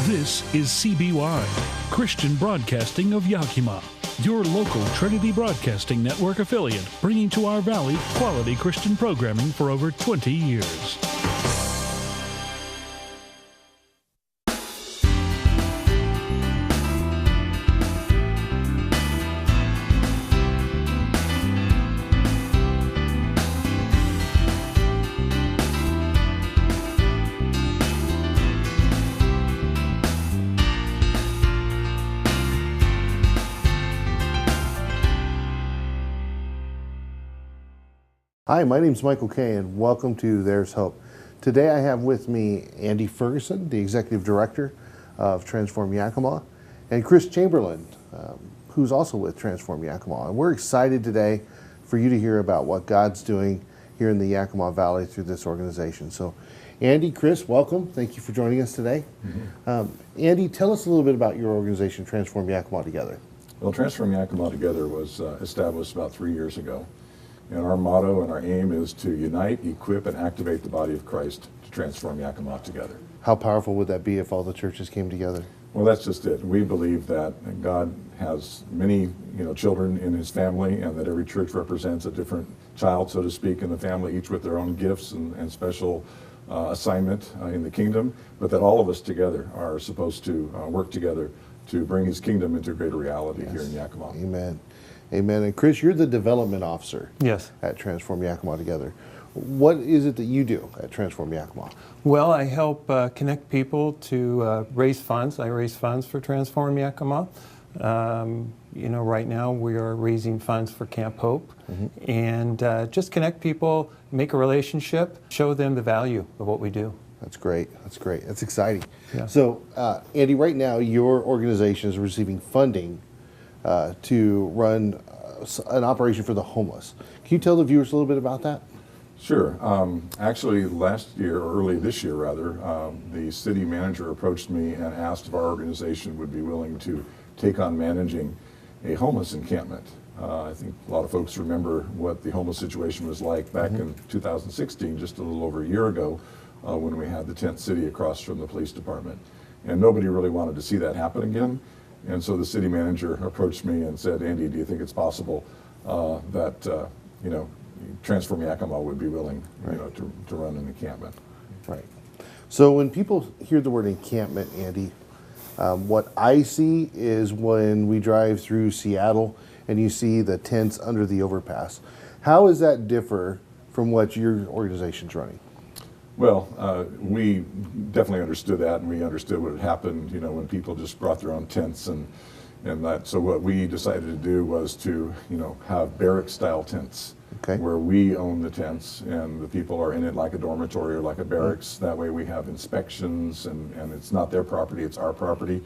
This is CBY, Christian Broadcasting of Yakima, your local Trinity Broadcasting Network affiliate, bringing to our valley quality Christian programming for over 20 years. Hi, my name is Michael Kay, and welcome to There's Hope. Today I have with me Andy Ferguson, the Executive Director of Transform Yakima, and Chris Chamberlain, who's also with Transform Yakima. And we're excited today for you to hear about what God's doing here in the Yakima Valley through this organization. So, Andy, Chris, welcome. Thank you for joining us today. Andy, tell us a little bit about your organization, Transform Yakima Together. Well, Transform Yakima Together was established about 3 years ago. And our motto and our aim is to unite, equip, and activate the body of Christ to transform Yakima together. How powerful would that be if all the churches came together? Well, that's just it. We believe that God has many, children in His family, and that every church represents a different child, so to speak, in the family, each with their own gifts and special assignment in the kingdom. But that all of us together are supposed to work together to bring His kingdom into greater reality here in Yakima. Amen. Amen. And Chris, you're the development officer at Transform Yakima Together. What is it that you do at Transform Yakima? Well, I help connect people to raise funds. I raise funds for Transform Yakima. Right now we are raising funds for Camp Hope, and just connect people, make a relationship, show them the value of what we do. That's great. That's great. That's exciting. Yeah. So, Andy, right now your organization is receiving funding to run an operation for the homeless. Can you tell the viewers a little bit about that? Sure. Actually, last year, or early this year rather, the city manager approached me and asked if our organization would be willing to take on managing a homeless encampment. I think a lot of folks remember what the homeless situation was like back in 2016, just a little over a year ago, when we had the tent city across from the police department. And nobody really wanted to see that happen again. And so the city manager approached me and said, Andy, do you think it's possible that, Transform Yakima would be willing to run an encampment? Right. So when people hear the word encampment, Andy, what I see is when we drive through Seattle and you see the tents under the overpass. How does that differ from what your organization's running? Well, we definitely understood that, and we understood what had happened, when people just brought their own tents and that. So what we decided to do was to, have barrack-style tents, where we own the tents and the people are in it like a dormitory or like a barracks. That way we have inspections, and it's not their property, it's our property.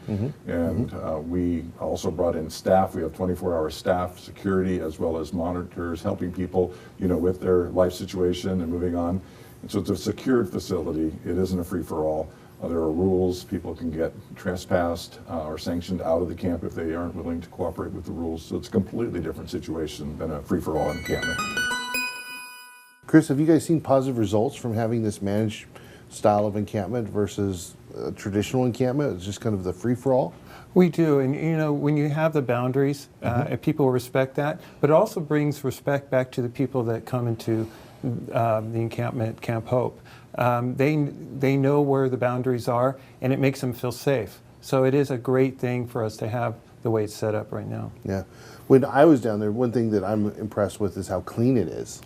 And we also brought in staff. We have 24-hour staff, security, as well as monitors, helping people, with their life situation and moving on. And so it's a secured facility. It isn't a free-for-all. There are rules. People can get trespassed or sanctioned out of the camp if they aren't willing to cooperate with the rules. So it's a completely different situation than a free-for-all encampment. Chris, have you guys seen positive results from having this managed style of encampment versus a traditional encampment? It's just kind of the free-for-all? We do, and when you have the boundaries, and people respect that, but it also brings respect back to the people that come into the encampment, Camp Hope. They know where the boundaries are, and it makes them feel safe. So it is a great thing for us to have the way it's set up right now. Yeah. When I was down there, one thing that I'm impressed with is how clean it is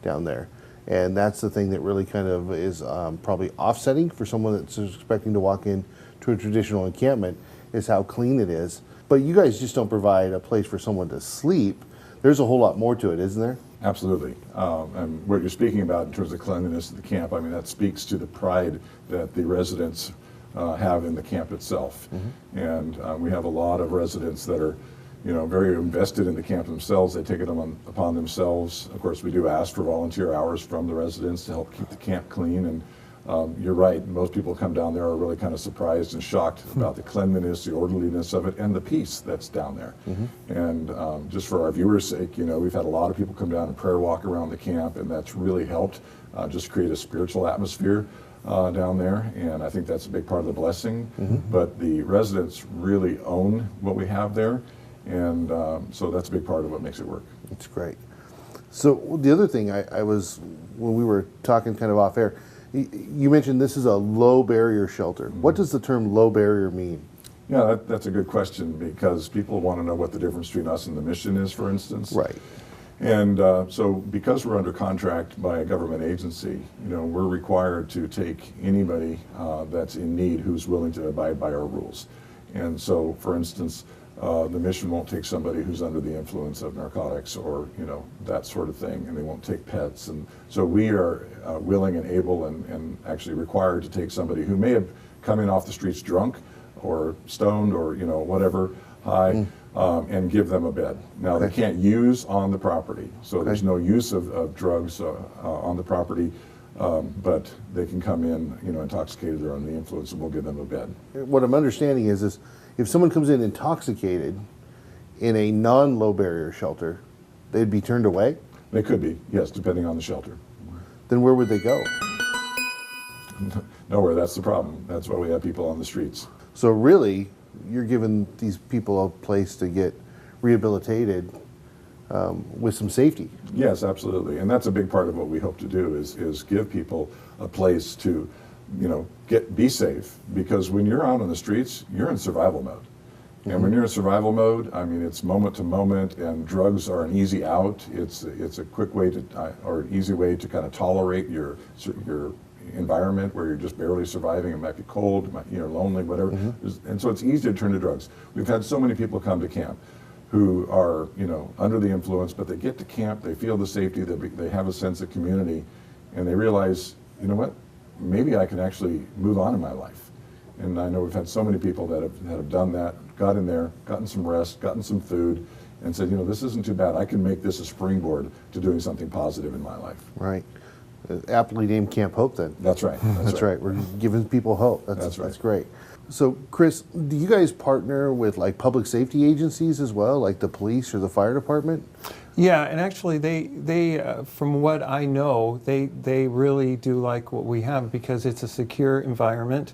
down there. And that's the thing that really kind of is probably offsetting for someone that's expecting to walk in to a traditional encampment, is how clean it is. But you guys just don't provide a place for someone to sleep. There's a whole lot more to it, isn't there? Absolutely. And what you're speaking about in terms of cleanliness of the camp, I mean, that speaks to the pride that the residents have in the camp itself. And we have a lot of residents that are, very invested in the camp themselves. They take it upon themselves. Of course, we do ask for volunteer hours from the residents to help keep the camp clean. And you're right, most people come down there are really kind of surprised and shocked about the cleanliness, the orderliness of it, and the peace that's down there. And just for our viewers' sake, we've had a lot of people come down and prayer walk around the camp, and that's really helped just create a spiritual atmosphere. down there, and I think that's a big part of the blessing. But the residents really own what we have there, and so that's a big part of what makes it work. That's great. So the other thing I was, when we were talking kind of off air, you mentioned this is a low barrier shelter. What does the term low barrier mean? Yeah, that's a good question, because people want to know what the difference between us and the mission is, for instance. Right. And so because we're under contract by a government agency, we're required to take anybody that's in need who's willing to abide by our rules. And so, for instance, the mission won't take somebody who's under the influence of narcotics or, that sort of thing, and they won't take pets. And so we are willing and able and actually required to take somebody who may have come in off the streets drunk or stoned or, whatever, high, and give them a bed. Now, they can't use on the property, so there's no use of drugs on the property, but they can come in, intoxicated or under the influence, and we'll give them a bed. What I'm understanding is if someone comes in intoxicated in a non-low barrier shelter, they'd be turned away? They could be, yes, depending on the shelter. Then where would they go? Nowhere, that's the problem. That's why we have people on the streets. So really, you're giving these people a place to get rehabilitated with some safety. Yes, absolutely. And that's a big part of what we hope to do is give people a place to, be safe. Because when you're out on the streets, you're in survival mode. And when you're in survival mode, I mean, it's moment to moment, and drugs are an easy out. It's a quick way to, or an easy way to kind of tolerate your environment where you're just barely surviving. It might be cold, you're lonely, whatever. And so it's easy to turn to drugs. We've had so many people come to camp who are, under the influence, but they get to camp, they feel the safety, they have a sense of community, and they realize, you know what, maybe I can actually move on in my life. And I know we've had so many people that have done that, got in there, gotten some rest, gotten some food, and said, this isn't too bad. I can make this a springboard to doing something positive in my life. Right. Aptly named Camp Hope, then. That's right. That's right. We're giving people hope. That's right. That's great. So, Chris, do you guys partner with like public safety agencies as well, like the police or the fire department? Yeah, and actually, they from what I know, they really do like what we have because it's a secure environment.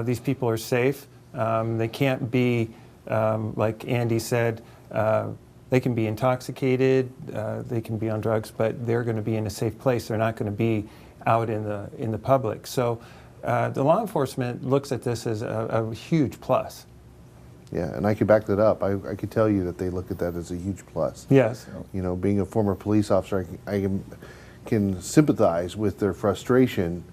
These people are safe. They can't be, like Andy said, they can be intoxicated, they can be on drugs, but they're going to be in a safe place. They're not going to be out in the public. So the law enforcement looks at this as a huge plus. Yeah, and I could back that up. I could tell you that they look at that as a huge plus. Yes. Being a former police officer, I can sympathize with their frustration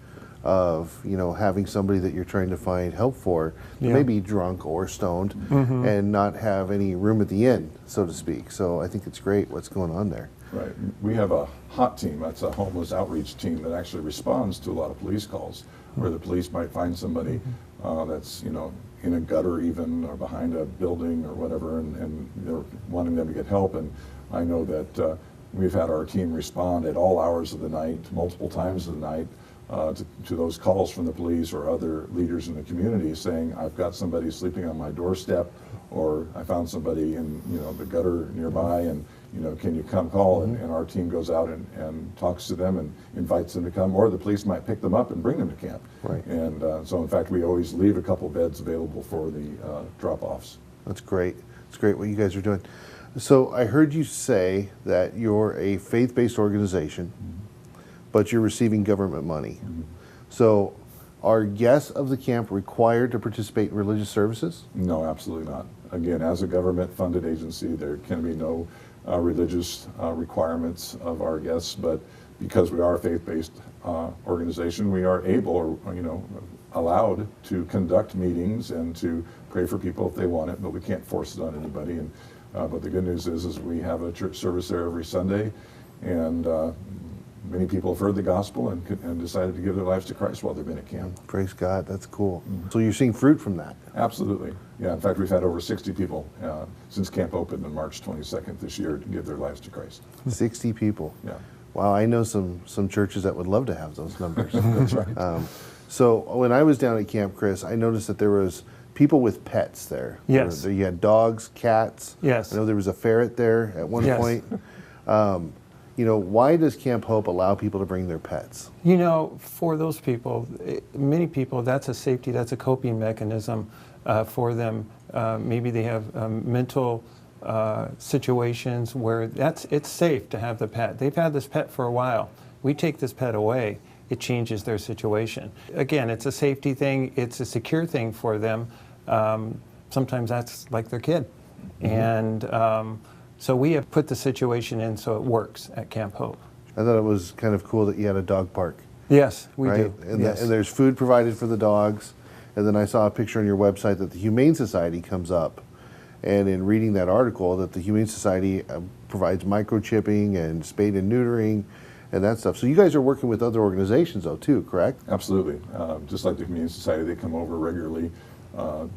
of having somebody that you're trying to find help for that may be drunk or stoned and not have any room at the inn, so to speak. So I think it's great what's going on there. Right. We have a HOT team. That's a homeless outreach team that actually responds to a lot of police calls where the police might find somebody that's in a gutter even or behind a building or whatever, and they're wanting them to get help. And I know that we've had our team respond at all hours of the night, multiple times of the night, to those calls from the police or other leaders in the community saying, I've got somebody sleeping on my doorstep, or I found somebody in the gutter nearby, and can you come call? And our team goes out and talks to them and invites them to come, or the police might pick them up and bring them to camp. Right. And so in fact we always leave a couple beds available for the drop-offs. That's great. It's great what you guys are doing. So I heard you say that you're a faith-based organization, but you're receiving government money. So are guests of the camp required to participate in religious services? No, absolutely not. Again, as a government-funded agency, there can be no religious requirements of our guests, but because we are a faith-based organization, we are able or allowed to conduct meetings and to pray for people if they want it, but we can't force it on anybody. And but the good news is we have a church service there every Sunday, and many people have heard the gospel and decided to give their lives to Christ while they've been at camp. Praise God, that's cool. So you're seeing fruit from that? Absolutely. Yeah, in fact, we've had over 60 people since camp opened on March 22nd this year to give their lives to Christ. 60 people? Yeah. Wow, I know some churches that would love to have those numbers. That's right. So when I was down at Camp Chris, I noticed that there was people with pets there. Yes. You had dogs, cats. Yes. I know there was a ferret there at one point. why does Camp Hope allow people to bring their pets? For those people, many people, that's a safety, that's a coping mechanism for them. Maybe they have mental situations where it's safe to have the pet. They've had this pet for a while. We take this pet away, it changes their situation. Again, it's a safety thing, it's a secure thing for them. Sometimes that's like their kid. And so we have put the situation in so it works at Camp Hope. I thought it was kind of cool that you had a dog park. Yes, we right? do. And, yes. And there's food provided for the dogs. And then I saw a picture on your website that the Humane Society comes up. And in reading that article, that the Humane Society provides microchipping and spade and neutering and that stuff. So you guys are working with other organizations, though, too, correct? Absolutely. Just like the Humane Society, they come over regularly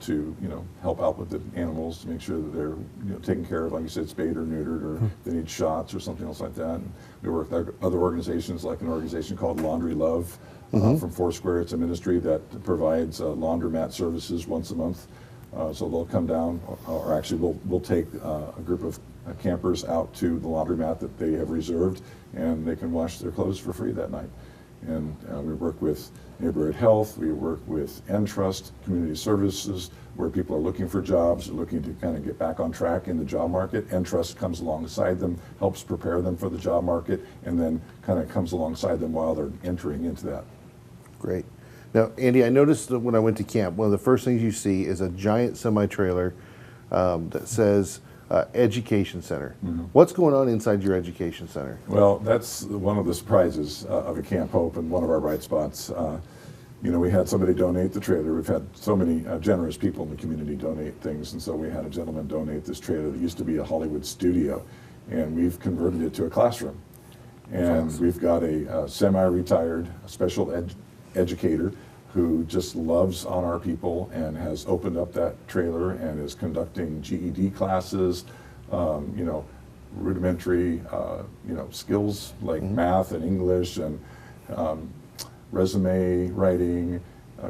to help out with the animals to make sure that they're taken care of, like you said, spayed or neutered, or they need shots or something else like that. And we work with other organizations, like an organization called Laundry Love from Foursquare. It's a ministry that provides laundromat services once a month. So they'll come down, or actually we'll take a group of campers out to the laundromat that they have reserved, and they can wash their clothes for free that night. And we work with Neighborhood Health, we work with Entrust, Community Services, where people are looking for jobs, looking to kind of get back on track in the job market. Entrust comes alongside them, helps prepare them for the job market, and then kind of comes alongside them while they're entering into that. Great. Now, Andy, I noticed that when I went to camp, one of the first things you see is a giant semi-trailer that says Education Center. What's going on inside your Education Center? Well, that's one of the surprises of a Camp Hope, and one of our bright spots. We had somebody donate the trailer. We've had so many generous people in the community donate things, and so we had a gentleman donate this trailer that used to be a Hollywood studio, and we've converted it to a classroom. And awesome. We've got a semi-retired special educator who just loves on our people and has opened up that trailer and is conducting GED classes, rudimentary, skills like math and English and resume writing,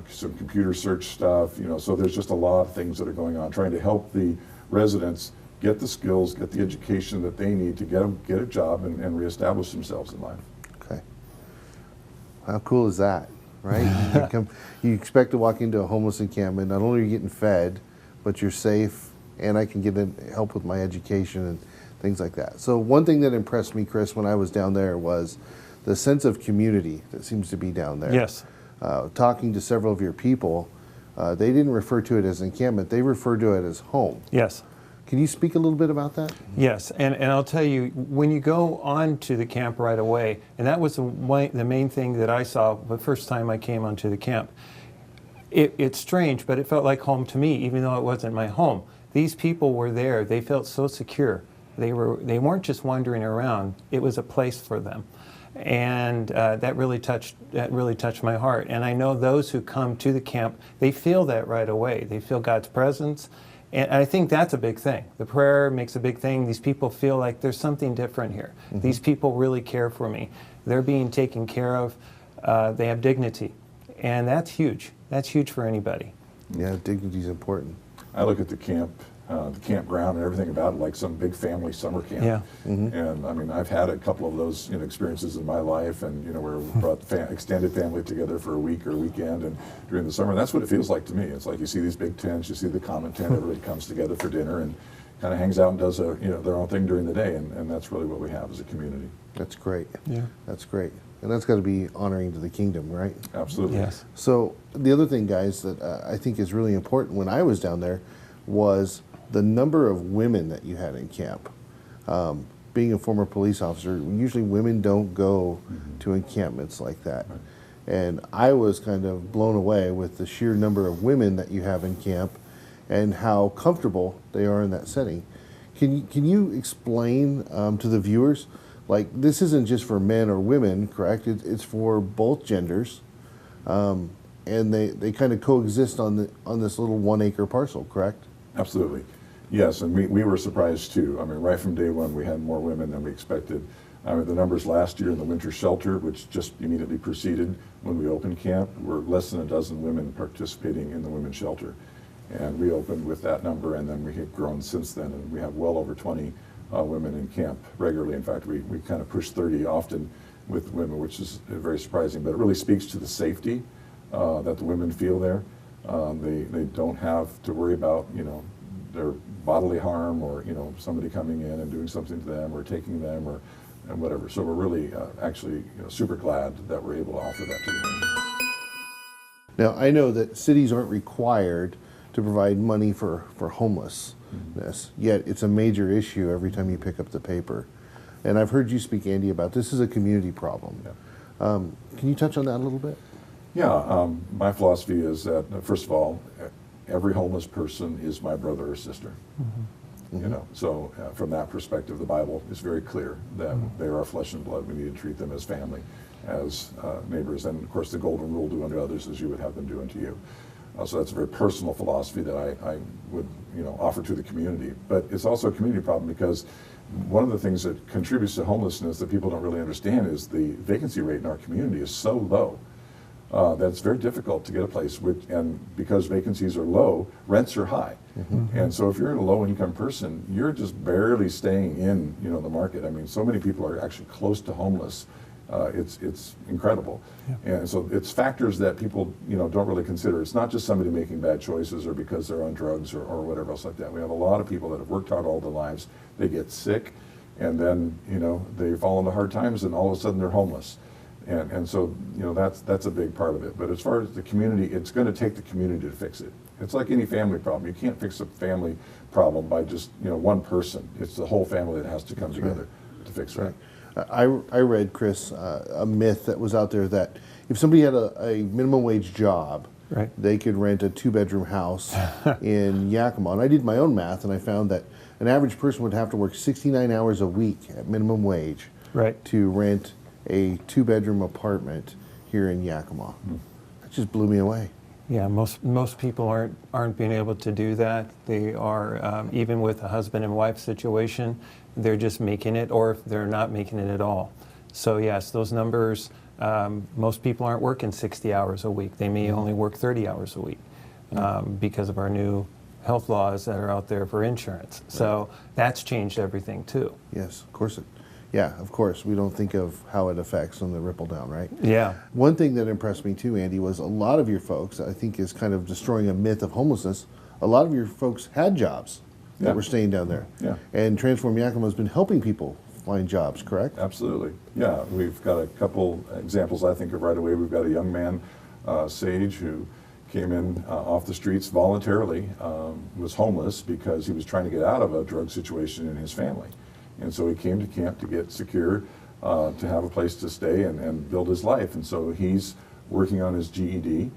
some computer search stuff, so there's just a lot of things that are going on, trying to help the residents get the skills, get the education that they need to get a job and reestablish themselves in life. Okay. How cool is that? Right? You expect to walk into a homeless encampment, not only are you getting fed, but you're safe, and I can get help with my education and things like that. So one thing that impressed me, Chris, when I was down there was the sense of community that seems to be down there. Yes. Talking to several of your people, they didn't refer to it as encampment, they referred to it as home. Yes. Can you speak a little bit about that? Yes, and I'll tell you, when you go on to the camp right away, and that was the main thing that I saw the first time I came onto the camp. It's strange, but it felt like home to me, even though it wasn't my home. These people were there, they felt so secure. They weren't just wandering around, it was a place for them. And that really touched my heart. And I know those who come to the camp, they feel that right away. They feel God's presence. And I think that's a big thing. The prayer makes a big thing. These people feel like there's something different here. These people really care for me. They're being taken care of. They have dignity. And that's huge. That's huge for anybody. Yeah, dignity is important. I look at the campground and everything about it like some big family summer camp. Yeah. And I mean, I've had a couple of those experiences in my life, and where we brought extended family together for a week or a weekend, and during the summer, that's what it feels like to me. It's like you see these big tents, you see the common tent, everybody comes together for dinner and kind of hangs out and does their own thing during the day, and that's really what we have as a community. That's great. Yeah. That's great. And that's got to be honoring to the kingdom, right? Absolutely. Yes. So the other thing, guys, that I think is really important when I was down there was the number of women that you had in camp. Being a former police officer, usually women don't go to encampments like that. Right. And I was kind of blown away with the sheer number of women that you have in camp and how comfortable they are in that setting. Can you explain to the viewers, like, this isn't just for men or women, correct? It's for both genders, and they kind of coexist on this little 1 acre parcel, correct? Absolutely. Yes, and we were surprised too. I mean, right from day one, we had more women than we expected. I mean, the numbers last year in the winter shelter, which just immediately preceded when we opened camp, were less than a dozen women participating in the women's shelter. And we opened with that number, and then we have grown since then, and we have well over 20 women in camp regularly. In fact, we kind of push 30 often with women, which is very surprising, but it really speaks to the safety that the women feel there. They don't have to worry about, their bodily harm or, somebody coming in and doing something to them or taking them and whatever. So we're really actually super glad that we're able to offer that to the women. Now, I know that cities aren't required to provide money for homelessness, yet it's a major issue every time you pick up the paper. And I've heard you speak, Andy, about this is a community problem. Yeah. Can you touch on that a little bit? Yeah, my philosophy is that, first of all, every homeless person is my brother or sister. So from that perspective, the Bible is very clear that they are our flesh and blood. We need to treat them as family, as neighbors, and of course the golden rule, do unto others as you would have them do unto you. So that's a very personal philosophy that I would offer to the community. But it's also a community problem because one of the things that contributes to homelessness that people don't really understand is the vacancy rate in our community is so low that it's very difficult to get a place, and because vacancies are low, rents are high. And so if you're a low-income person, you're just barely staying in the market. I mean, so many people are actually close to homeless. It's incredible. Yeah. And so it's factors that people don't really consider. It's not just somebody making bad choices or because they're on drugs or whatever else like that. We have a lot of people that have worked hard all their lives. They get sick, and then they fall into hard times, and all of a sudden they're homeless. And so that's a big part of it. But as far as the community, it's going to take the community to fix it. It's like any family problem. You can't fix a family problem by just one person. It's the whole family that has to come together to fix it. Right. I read, Chris, a myth that was out there that if somebody had a minimum wage job, right, they could rent a 2-bedroom house in Yakima. And I did my own math, and I found that an average person would have to work 69 hours a week at minimum wage to rent a 2-bedroom apartment here in Yakima. That just blew me away. Yeah, most people aren't being able to do that. They are, even with a husband and wife situation, they're just making it, or if they're not making it at all. So yes, those numbers, most people aren't working 60 hours a week. They may only work 30 hours a week because of our new health laws that are out there for insurance. So that's changed everything too. Yes, of course. Of course. We don't think of how it affects on the ripple down, right? Yeah. One thing that impressed me too, Andy, was a lot of your folks, I think is kind of destroying a myth of homelessness, a lot of your folks had jobs that were staying down there. Yeah. And Transform Yakima has been helping people find jobs, correct? Absolutely. Yeah, we've got a couple examples I think of right away. We've got a young man, Sage, who came in off the streets voluntarily, was homeless because he was trying to get out of a drug situation in his family. And so he came to camp to get secure, to have a place to stay and build his life. And so he's working on his GED.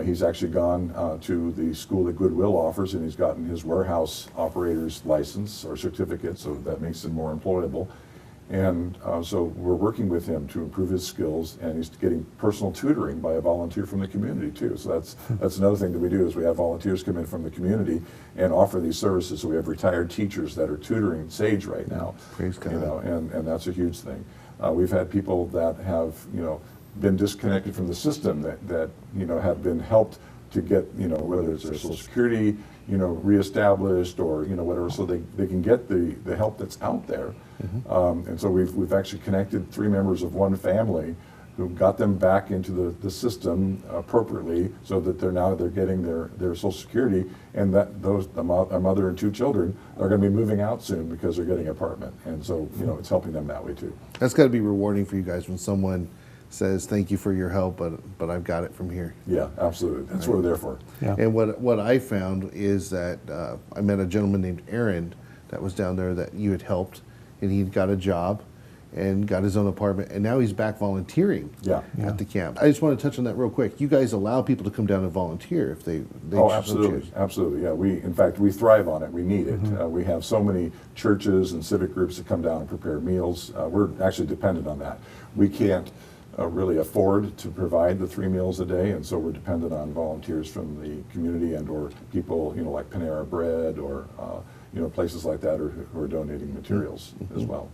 He's actually gone to the school that Goodwill offers, and he's gotten his warehouse operator's license or certificate, so that makes him more employable. And so we're working with him to improve his skills, and he's getting personal tutoring by a volunteer from the community too. So that's another thing that we do is we have volunteers come in from the community and offer these services. So we have retired teachers that are tutoring Sage right now. Praise God. And that's a huge thing. We've had people that have been disconnected from the system that have been helped to get whether it's their Social Security reestablished or whatever, so they can get the help that's out there. And so we've actually connected 3 members of one family who got them back into the system appropriately, so that they're getting their Social Security, and that a mother and 2 children are going to be moving out soon because they're getting an apartment, and so it's helping them that way too. That's got to be rewarding for you guys when someone says thank you for your help, but I've got it from here. Yeah, absolutely. That's what we're there for. Yeah. And what I found is that I met a gentleman named Aaron that was down there that you had helped, and he got a job and got his own apartment, and now he's back volunteering at the camp. I just want to touch on that real quick. You guys allow people to come down and volunteer if they absolutely, choose. Absolutely. Yeah, in fact we thrive on it. We need it. We have so many churches and civic groups that come down and prepare meals. We're actually dependent on that. We can't really afford to provide the 3 meals a day, and so we're dependent on volunteers from the community and or people like Panera Bread or places like that who are donating materials as well.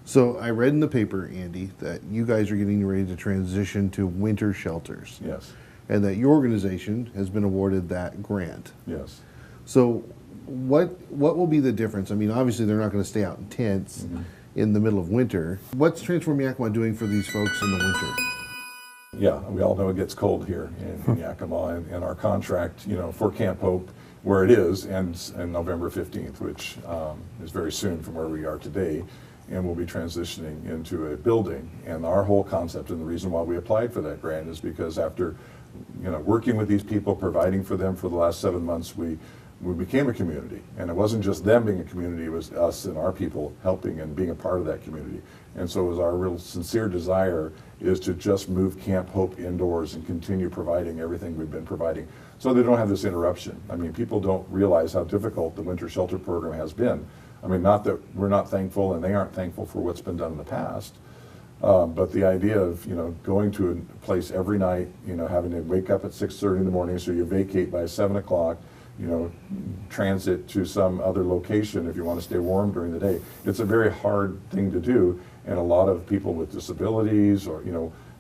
So I read in the paper, Andy, that you guys are getting ready to transition to winter shelters. Yes. And that your organization has been awarded that grant. Yes. So what will be the difference? I mean, obviously they're not going to stay out in tents in the middle of winter. What's Transform Yakima doing for these folks in the winter? Yeah, we all know it gets cold here in Yakima, and our contract, for Camp Hope, where it is, ends on November 15th, which is very soon from where we are today, and we'll be transitioning into a building. And our whole concept, and the reason why we applied for that grant, is because after working with these people, providing for them for the last 7 months, we became a community. And it wasn't just them being a community, it was us and our people helping and being a part of that community. And so it was our real sincere desire is to just move Camp Hope indoors and continue providing everything we've been providing so they don't have this interruption. I mean, people don't realize how difficult the winter shelter program has been. I mean, not that we're not thankful and they aren't thankful for what's been done in the past, but the idea of, going to a place every night, having to wake up at 6:30 in the morning, so you vacate by 7 o'clock, transit to some other location if you want to stay warm during the day. It's a very hard thing to do, and a lot of people with disabilities or,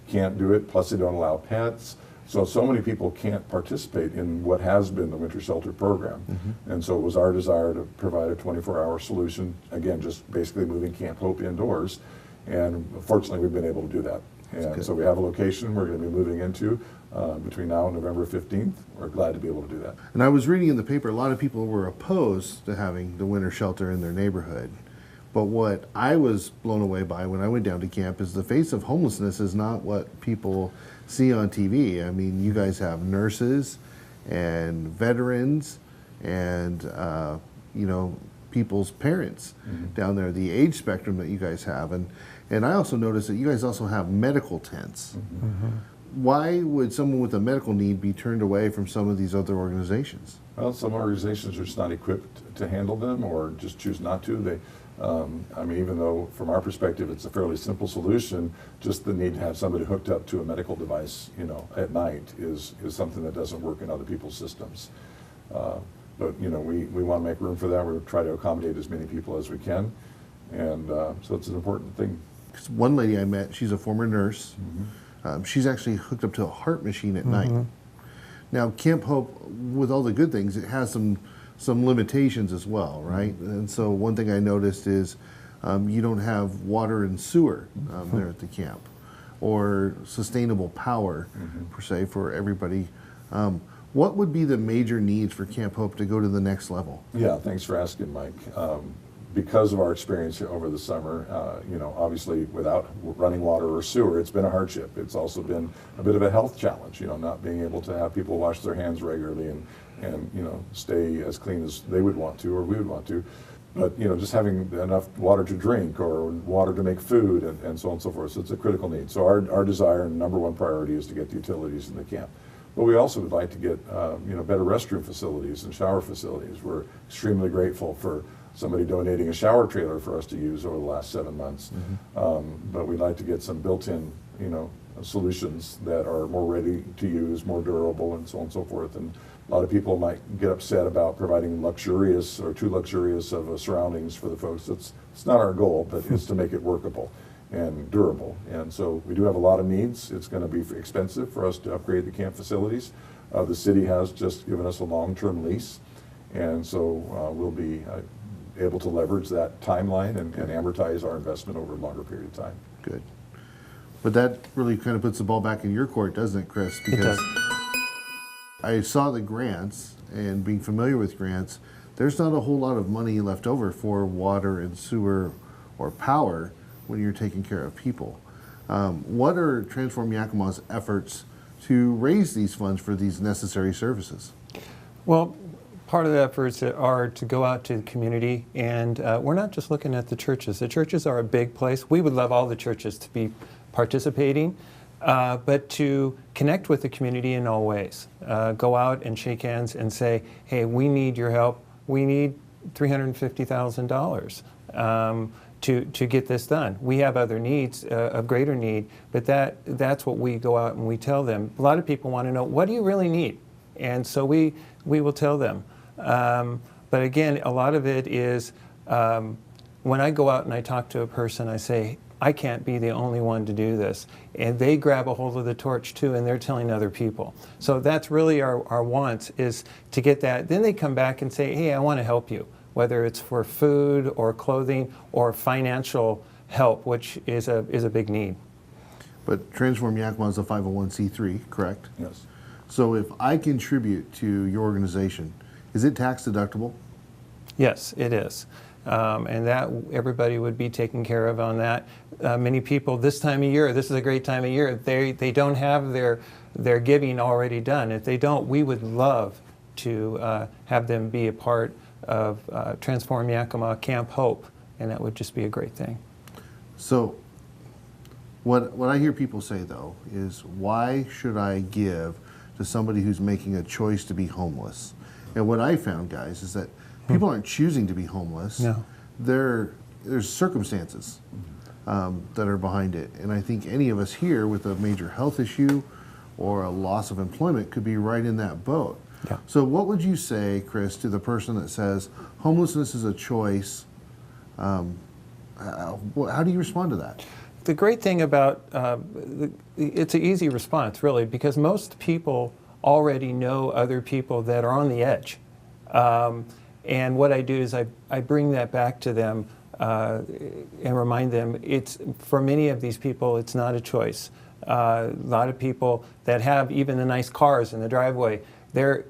can't do it, plus they don't allow pets. So many people can't participate in what has been the winter shelter program. And so it was our desire to provide a 24-hour solution, again, just basically moving Camp Hope indoors. And fortunately, we've been able to do that. And so we have a location we're going to be moving into between now and November 15th. We're glad to be able to do that. And I was reading in the paper, a lot of people were opposed to having the winter shelter in their neighborhood. But what I was blown away by when I went down to camp is the face of homelessness is not what people see on TV. I mean, you guys have nurses and veterans and, people's parents down there, the age spectrum that you guys have. And I also noticed that you guys also have medical tents. Why would someone with a medical need be turned away from some of these other organizations? Well, some organizations are just not equipped to handle them or just choose not to. Even though from our perspective it's a fairly simple solution, just the need to have somebody hooked up to a medical device, at night is something that doesn't work in other people's systems. But we want to make room for that. We try to accommodate as many people as we can, and so it's an important thing. One lady I met, she's a former nurse. She's actually hooked up to a heart machine at night. Now, Camp Hope, with all the good things, it has some limitations as well, right? And so one thing I noticed is you don't have water and sewer there at the camp, or sustainable power, per se, for everybody. What would be the major needs for Camp Hope to go to the next level? Yeah, thanks for asking, Mike. Because of our experience here over the summer, obviously without running water or sewer, it's been a hardship. It's also been a bit of a health challenge, not being able to have people wash their hands regularly and stay as clean as they would want to or we would want to. But, just having enough water to drink or water to make food and so on and so forth. So it's a critical need. So our desire and number one priority is to get the utilities in the camp. But we also would like to get, better restroom facilities and shower facilities. We're extremely grateful for somebody donating a shower trailer for us to use over the last 7 months. But we'd like to get some built-in, solutions that are more ready to use, more durable, and so on and so forth. And a lot of people might get upset about providing luxurious or too luxurious of surroundings for the folks. It's not our goal, but it's to make it workable and durable. And so we do have a lot of needs. It's going to be expensive for us to upgrade the camp facilities. The city has just given us a long-term lease, and so we'll be able to leverage that timeline and amortize our investment over a longer period of time. Good. But that really kind of puts the ball back in your court, doesn't it, Chris? Because I saw the grants, and being familiar with grants, there's not a whole lot of money left over for water and sewer or power when you're taking care of people. What are Transform Yakima's efforts to raise these funds for these necessary services? Well, part of the efforts are to go out to the community, and we're not just looking at the churches. The churches are a big place. We would love all the churches to be participating, but to connect with the community in all ways. Go out and shake hands and say, hey, we need your help. We need $350,000 to get this done. We have other needs, of greater need, but that's what we go out and we tell them. A lot of people want to know, what do you really need? And so we will tell them. But again, a lot of it is when I go out and I talk to a person, I say, I can't be the only one to do this. And they grab a hold of the torch too, and they're telling other people. So that's really our want, is to get that. Then they come back and say, hey, I want to help you, whether it's for food or clothing or financial help, which is a big need. But Transform Yakima is a 501c3, correct? Yes. So if I contribute to your organization, is it tax deductible? Yes, it is. And that everybody would be taken care of on that. Many people this time of year, this is a great time of year, they don't have their giving already done. If they don't, we would love to have them be a part of Transform Yakima Camp Hope, and that would just be a great thing. So what I hear people say, though, is why should I give to somebody who's making a choice to be homeless? And what I found, guys, is that people aren't choosing to be homeless. No. There's circumstances that are behind it. And I think any of us here with a major health issue or a loss of employment could be right in that boat. Yeah. So what would you say, Chris, to the person that says homelessness is a choice? How do you respond to that? The great thing about it's an easy response, really, because most people already know other people that are on the edge. And what I do is I bring that back to them and remind them for many of these people, it's not a choice. A lot of people that have even the nice cars in the driveway, they're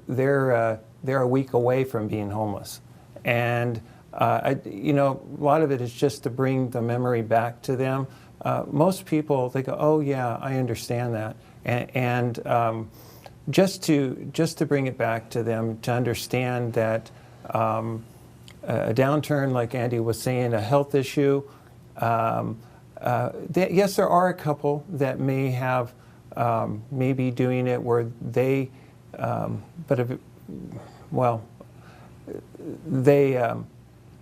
a week away from being homeless. And a lot of it is just to bring the memory back to them. Most people, they go, oh yeah, I understand that. And just to bring it back to them, to understand that a downturn, like Andy was saying, a health issue, yes, there are a couple that may have, maybe doing it where they,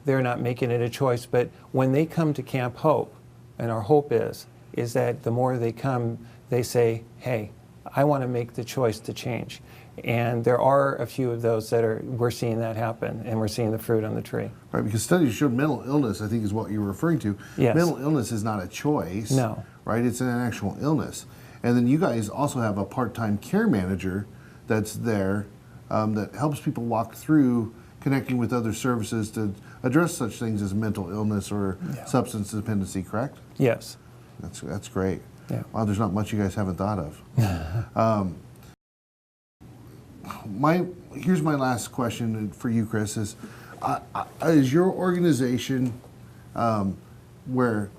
they're not making it a choice. But when they come to Camp Hope, and our hope is that the more they come, they say, hey, I want to make the choice to change. And there are a few of those we're seeing that happen, and we're seeing the fruit on the tree. Right, because studies show mental illness, I think, is what you're referring to. Yes. Mental illness is not a choice. No. Right, it's an actual illness. And then you guys also have a part-time care manager that's there that helps people walk through connecting with other services to address such things as mental illness or substance dependency, correct? Yes. That's great. Yeah. Wow, there's not much you guys haven't thought of. Here's my last question for you, Chris, is your organization where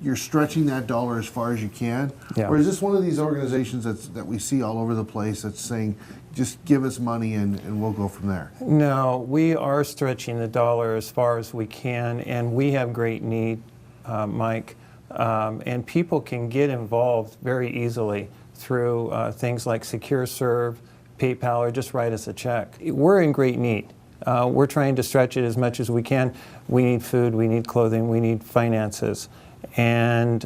you're stretching that dollar as far as you can? Yeah. Or is this one of these organizations that we see all over the place that's saying, just give us money and we'll go from there? No, we are stretching the dollar as far as we can, and we have great need, Mike. And people can get involved very easily through things like SecureServe, PayPal, or just write us a check. We're in great need. We're trying to stretch it as much as we can. We need food, we need clothing, we need finances. And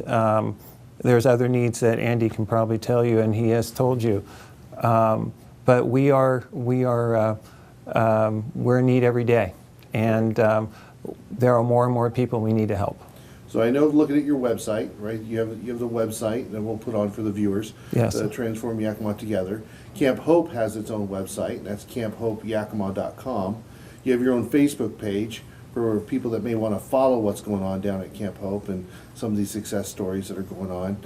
there's other needs that Andy can probably tell you, and he has told you. But we're in need every day. And there are more and more people we need to help. So I know, looking at your website, right? You have the website that we'll put on for the viewers. Yes. The Transform Yakima Together. Camp Hope has its own website. That's camphopeyakima.com. You have your own Facebook page for people that may want to follow what's going on down at Camp Hope and some of these success stories that are going on.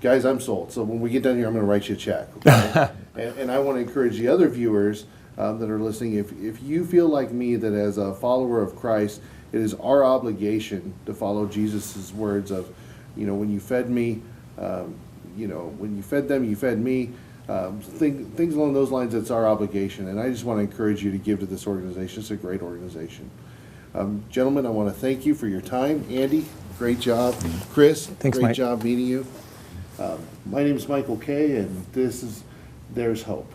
Guys, I'm sold. So when we get done here, I'm going to write you a check. Okay? and I want to encourage the other viewers that are listening, if you feel like me, that as a follower of Christ, it is our obligation to follow Jesus' words of, when you fed me, when you fed them, you fed me. Things along those lines, it's our obligation. And I just want to encourage you to give to this organization. It's a great organization. Gentlemen, I want to thank you for your time. Andy, great job. Chris, Thanks, great Mike. job meeting you. My name is Michael Kay, and this is There's Hope.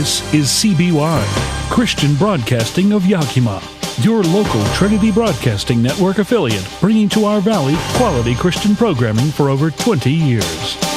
This is CBY, Christian Broadcasting of Yakima, your local Trinity Broadcasting Network affiliate, bringing to our valley quality Christian programming for over 20 years.